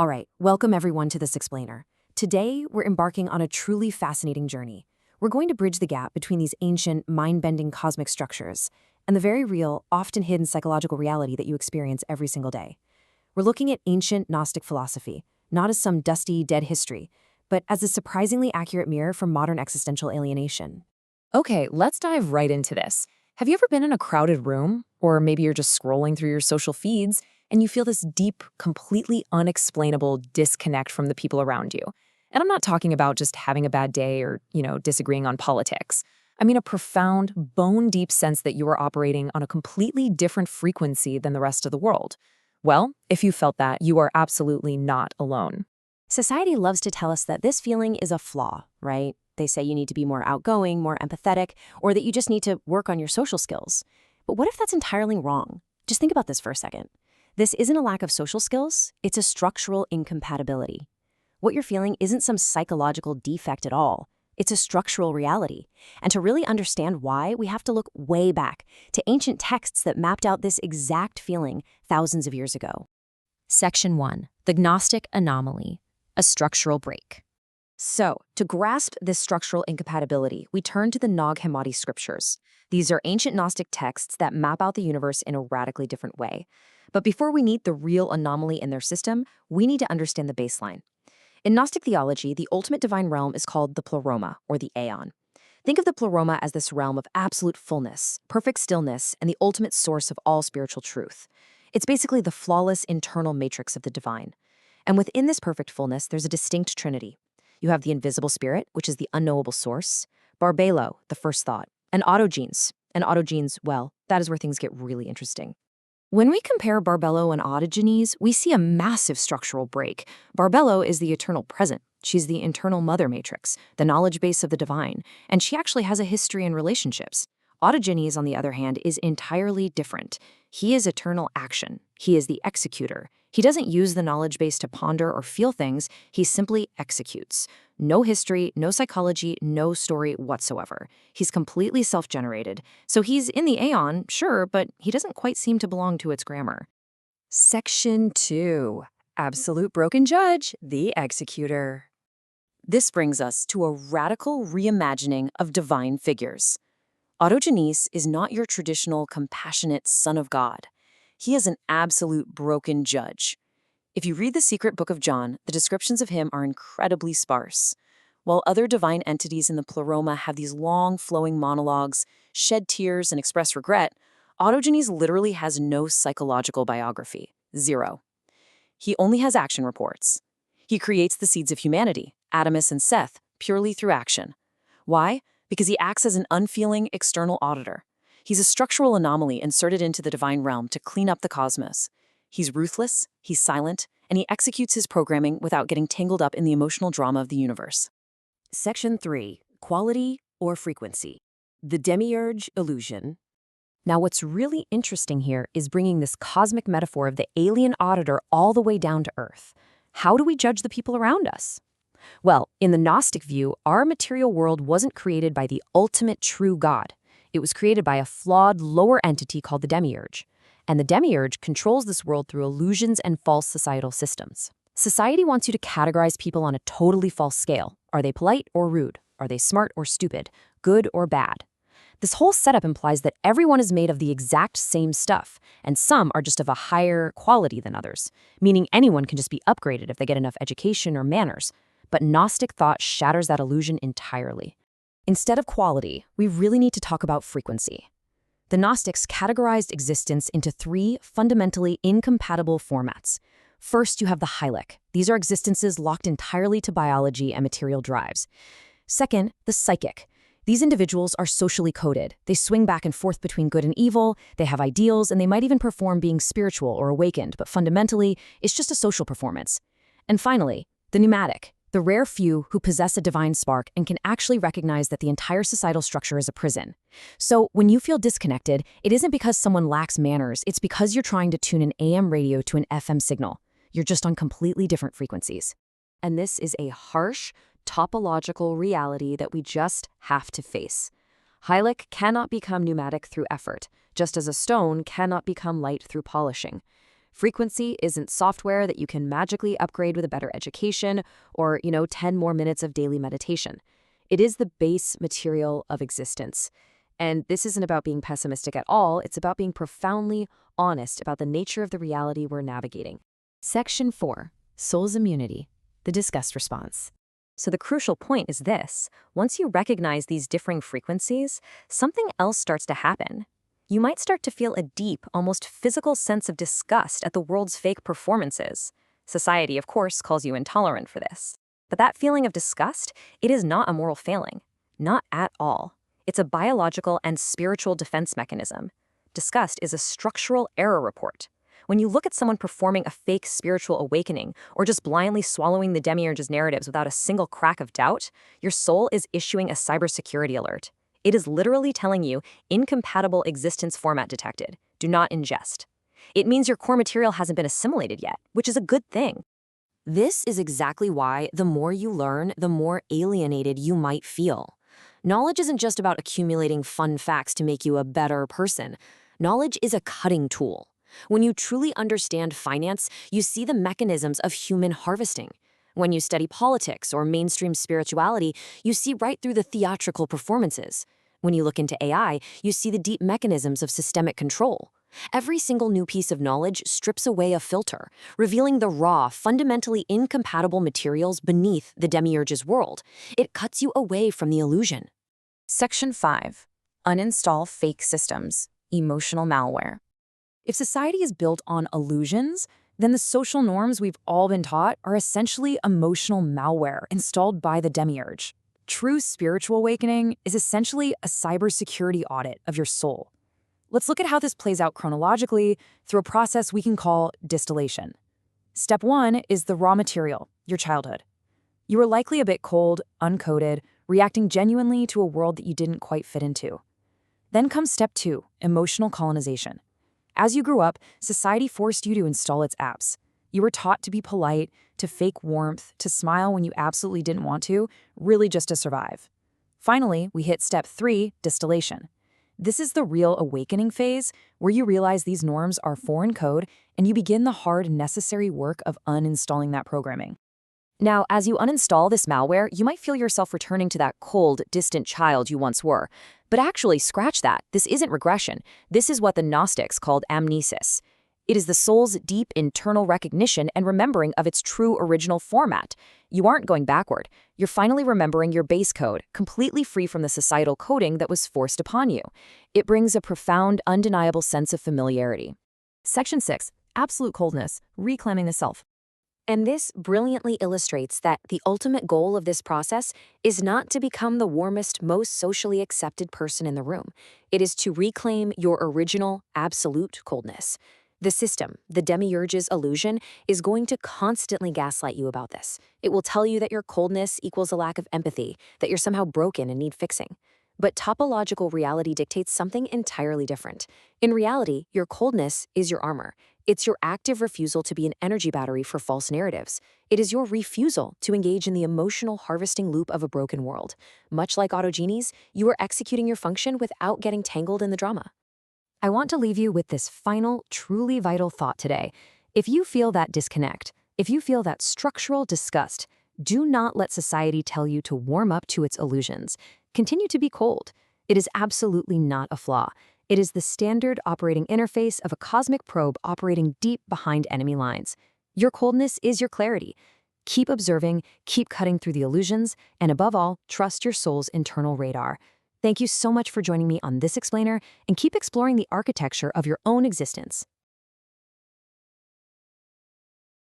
All right, welcome everyone to this explainer. Today, we're embarking on a truly fascinating journey. We're going to bridge the gap between these ancient, mind-bending cosmic structures and the very real, often hidden psychological reality that you experience every single day. We're looking at ancient Gnostic philosophy, not as some dusty, dead history, but as a surprisingly accurate mirror for modern existential alienation. Okay, let's dive right into this. Have you ever been in a crowded room, or maybe you're just scrolling through your social feeds, and you feel this deep, completely unexplainable disconnect from the people around you? And I'm not talking about just having a bad day or, disagreeing on politics. I mean a profound, bone-deep sense that you are operating on a completely different frequency than the rest of the world. Well, if you felt that, you are absolutely not alone. Society loves to tell us that this feeling is a flaw, right? They say you need to be more outgoing, more empathetic, or that you just need to work on your social skills. But what if that's entirely wrong? Just think about this for a second. This isn't a lack of social skills, it's a structural incompatibility. What you're feeling isn't some psychological defect at all. It's a structural reality. And to really understand why, we have to look way back to ancient texts that mapped out this exact feeling thousands of years ago. Section 1. The Gnostic Anomaly. A structural break. So, to grasp this structural incompatibility, we turn to the Nag Hammadi scriptures. These are ancient Gnostic texts that map out the universe in a radically different way. But before we meet the real anomaly in their system, we need to understand the baseline. In Gnostic theology, the ultimate divine realm is called the pleroma, or the aeon. Think of the pleroma as this realm of absolute fullness, perfect stillness, and the ultimate source of all spiritual truth. It's basically the flawless internal matrix of the divine. And within this perfect fullness, there's a distinct trinity. You have the invisible spirit, which is the unknowable source, Barbelo, the first thought, and autogenes. And autogenes, well, that is where things get really interesting. When we compare Barbelo and autogenes, we see a massive structural break. Barbelo is the eternal present. She's the internal mother matrix, the knowledge base of the divine, and she actually has a history in relationships. Autogenes, on the other hand, is entirely different. He is eternal action. He is the executor. He doesn't use the knowledge base to ponder or feel things, he simply executes. No history, no psychology, no story whatsoever. He's completely self-generated. So he's in the aeon, sure, but he doesn't quite seem to belong to its grammar. Section 2. Absolute broken judge, the executor. This brings us to a radical reimagining of divine figures. Autogenes is not your traditional compassionate son of God. He is an absolute broken judge. If you read the secret book of John, the descriptions of him are incredibly sparse. While other divine entities in the pleroma have these long, flowing monologues, shed tears, and express regret, Autogenes literally has no psychological biography. Zero. He only has action reports. He creates the seeds of humanity, Adamus and Seth, purely through action. Why? Because he acts as an unfeeling external auditor. He's a structural anomaly inserted into the divine realm to clean up the cosmos. He's ruthless, he's silent, and he executes his programming without getting tangled up in the emotional drama of the universe. Section 3. Quality or frequency. The demiurge illusion. Now, what's really interesting here is bringing this cosmic metaphor of the alien auditor all the way down to Earth. How do we judge the people around us? Well, in the Gnostic view, our material world wasn't created by the ultimate true God. It was created by a flawed lower entity called the demiurge. And the demiurge controls this world through illusions and false societal systems. Society wants you to categorize people on a totally false scale. Are they polite or rude? Are they smart or stupid? Good or bad? This whole setup implies that everyone is made of the exact same stuff, and some are just of a higher quality than others, meaning anyone can just be upgraded if they get enough education or manners. But Gnostic thought shatters that illusion entirely. Instead of quality, we really need to talk about frequency. The Gnostics categorized existence into 3 fundamentally incompatible formats. First, you have the Hylic. These are existences locked entirely to biology and material drives. Second, the Psychic. These individuals are socially coded. They swing back and forth between good and evil, they have ideals, and they might even perform being spiritual or awakened, but fundamentally, it's just a social performance. And finally, the Pneumatic. The rare few who possess a divine spark and can actually recognize that the entire societal structure is a prison. So when you feel disconnected, it isn't because someone lacks manners, it's because you're trying to tune an AM radio to an FM signal. You're just on completely different frequencies. And this is a harsh, topological reality that we just have to face. Hylic cannot become pneumatic through effort, just as a stone cannot become light through polishing. Frequency isn't software that you can magically upgrade with a better education or, 10 more minutes of daily meditation. It is the base material of existence. And this isn't about being pessimistic at all. It's about being profoundly honest about the nature of the reality we're navigating. Section 4, Soul's Immunity, the disgust response. So the crucial point is this. Once you recognize these differing frequencies, something else starts to happen. You might start to feel a deep, almost physical sense of disgust at the world's fake performances. Society, of course, calls you intolerant for this. But that feeling of disgust, it is not a moral failing. Not at all. It's a biological and spiritual defense mechanism. Disgust is a structural error report. When you look at someone performing a fake spiritual awakening or just blindly swallowing the demiurge's narratives without a single crack of doubt, your soul is issuing a cybersecurity alert. It is literally telling you, incompatible existence format detected. Do not ingest. It means your core material hasn't been assimilated yet, which is a good thing. This is exactly why the more you learn, the more alienated you might feel. Knowledge isn't just about accumulating fun facts to make you a better person. Knowledge is a cutting tool. When you truly understand finance, you see the mechanisms of human harvesting. When you study politics or mainstream spirituality, you see right through the theatrical performances. When you look into AI, you see the deep mechanisms of systemic control. Every single new piece of knowledge strips away a filter, revealing the raw, fundamentally incompatible materials beneath the demiurge's world. It cuts you away from the illusion. Section 5. Uninstall fake systems, emotional malware. If society is built on illusions, then the social norms we've all been taught are essentially emotional malware installed by the demiurge. True spiritual awakening is essentially a cybersecurity audit of your soul. Let's look at how this plays out chronologically through a process we can call distillation. Step 1 is the raw material, your childhood. You were likely a bit cold, uncoded, reacting genuinely to a world that you didn't quite fit into. Then comes step 2, emotional colonization. As you grew up, society forced you to install its apps. You were taught to be polite, to fake warmth, to smile when you absolutely didn't want to, really just to survive. Finally, we hit step 3, distillation. This is the real awakening phase, where you realize these norms are foreign code and you begin the hard, necessary work of uninstalling that programming. Now, as you uninstall this malware, you might feel yourself returning to that cold, distant child you once were. But actually, scratch that. This isn't regression. This is what the Gnostics called amnesis. It is the soul's deep internal recognition and remembering of its true original format. You aren't going backward. You're finally remembering your base code, completely free from the societal coding that was forced upon you. It brings a profound, undeniable sense of familiarity. Section 6, Absolute Coldness, Reclaiming the Self. And this brilliantly illustrates that the ultimate goal of this process is not to become the warmest, most socially accepted person in the room. It is to reclaim your original, absolute coldness. The system, the demiurge's illusion, is going to constantly gaslight you about this. It will tell you that your coldness equals a lack of empathy, that you're somehow broken and need fixing. But topological reality dictates something entirely different. In reality, your coldness is your armor. It's your active refusal to be an energy battery for false narratives. It is your refusal to engage in the emotional harvesting loop of a broken world. Much like autogenies, you are executing your function without getting tangled in the drama. I want to leave you with this final, truly vital thought today. If you feel that disconnect, if you feel that structural disgust, do not let society tell you to warm up to its illusions. Continue to be cold. It is absolutely not a flaw. It is the standard operating interface of a cosmic probe operating deep behind enemy lines. Your coldness is your clarity. Keep observing, keep cutting through the illusions, and above all, trust your soul's internal radar. Thank you so much for joining me on this explainer, and keep exploring the architecture of your own existence.